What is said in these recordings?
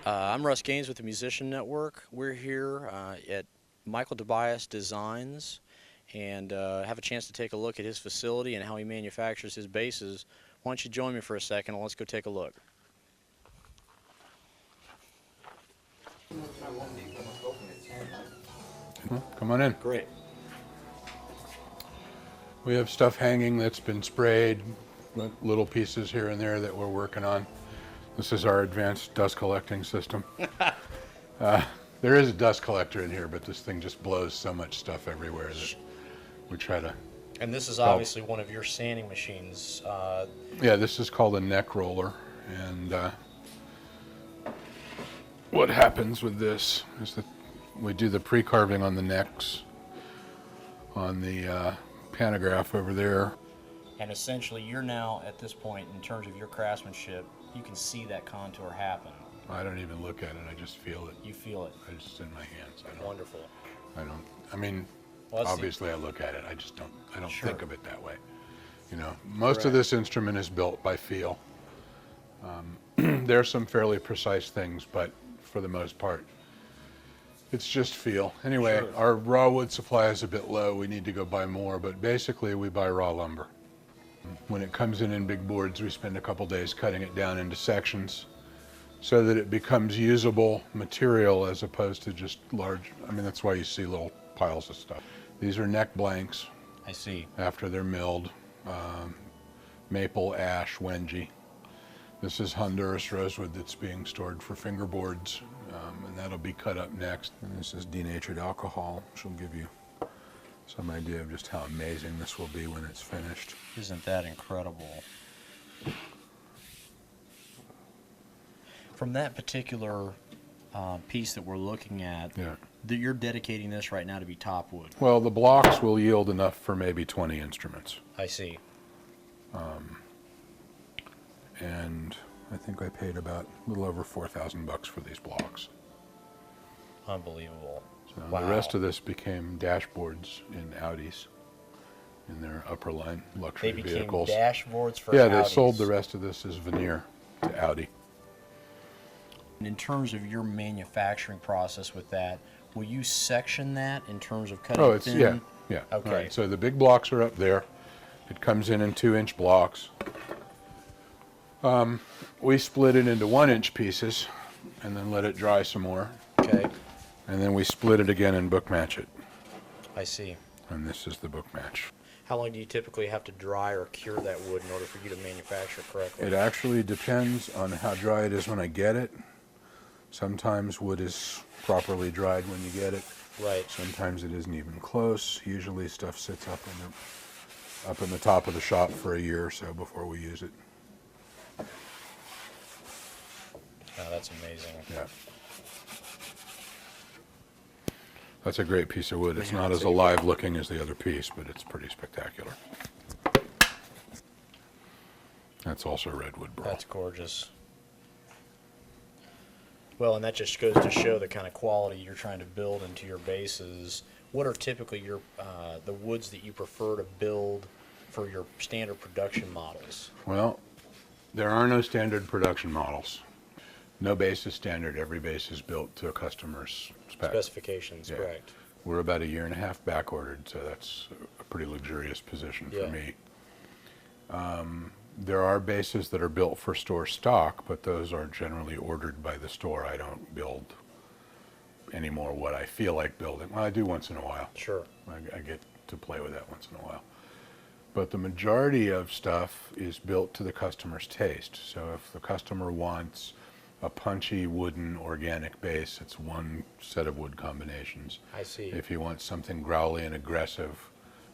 I'm Russ Gaines with the Musician Network. We're here at Michael Tobias Designs and have a chance to take a look at his facility and how he manufactures his basses. Why don't you join me for a second and let's go take a look. Come on in. Great. We have stuff hanging that's been sprayed, little pieces here and there that we're working on. This is our advanced dust collecting system. There is a dust collector in here, but this thing just blows so much stuff everywhere that we try to... And this is obviously one of your sanding machines. Yeah, this is called a neck roller. And what happens with this is that we do the pre-carving on the necks on the pantograph over there. And essentially you're now at this point, in terms of your craftsmanship, you can see that contour happen. I don't even look at it, I just feel it. You feel it. It's just in my hands. Wonderful. I mean, well, obviously I look at it, I just don't, Sure. think of it that way. You know, most of this instrument is built by feel. There are some fairly precise things, but for the most part, it's just feel. Anyway, Sure. Our raw wood supply is a bit low, we need to go buy more, but basically we buy raw lumber. When it comes in big boards, we spend a couple days cutting it down into sections so that it becomes usable material as opposed to just large, I mean, that's why you see little piles of stuff. These are neck blanks. I see. After they're milled. Maple, ash, wenge. This is Honduras rosewood that's being stored for fingerboards, and that'll be cut up next. And this is denatured alcohol, which will give you some idea of just how amazing this will be when it's finished. Isn't that incredible? From that particular piece that we're looking at, Yeah. You're dedicating this right now to be top wood. Well, the blocks will yield enough for maybe 20 instruments. I see. And I think I paid about a little over $4,000 for these blocks. Unbelievable. So Wow. The rest of this became dashboards in Audis, in their upper line luxury They became vehicles. dashboards for Yeah, Audis. they sold the rest of this as veneer to Audi. And in terms of your manufacturing process with that, will you section that in terms of cutting Oh, thin? yeah. Okay. Right. So the big blocks are up there. It comes in 2-inch blocks. We split it into 1-inch pieces and then let it dry some more. Okay. And then we split it again and book match it. I see. And this is the book match. How long do you typically have to dry or cure that wood in order for you to manufacture it correctly? It actually depends on how dry it is when I get it. Sometimes wood is properly dried when you get it. Right. Sometimes it isn't even close. Usually stuff sits up in the top of the shop for a year or so before we use it. Oh, that's amazing. Yeah. That's a great piece of wood. It's Yeah, not it's as alive looking as the other piece, but it's pretty spectacular. That's also redwood burl. That's gorgeous. Well, and that just goes to show the kind of quality you're trying to build into your basses. What are typically your the woods that you prefer to build for your standard production models? Well, there are no standard production models. No bass is standard. Every bass is built to a customer's spec. Specifications, Yeah. correct. We're about 1.5 years back ordered, so that's a pretty luxurious position for me. There are basses that are built for store stock, but those are generally ordered by the store. I don't build anymore what I feel like building. Well, I do once in a while. Sure. I get to play with that once in a while. But the majority of stuff is built to the customer's taste. So if the customer wants a punchy wooden organic bass, it's one set of wood combinations. I see. If he wants something growly and aggressive,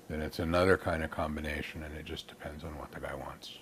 then it's another kind of combination, and it just depends on what the guy wants.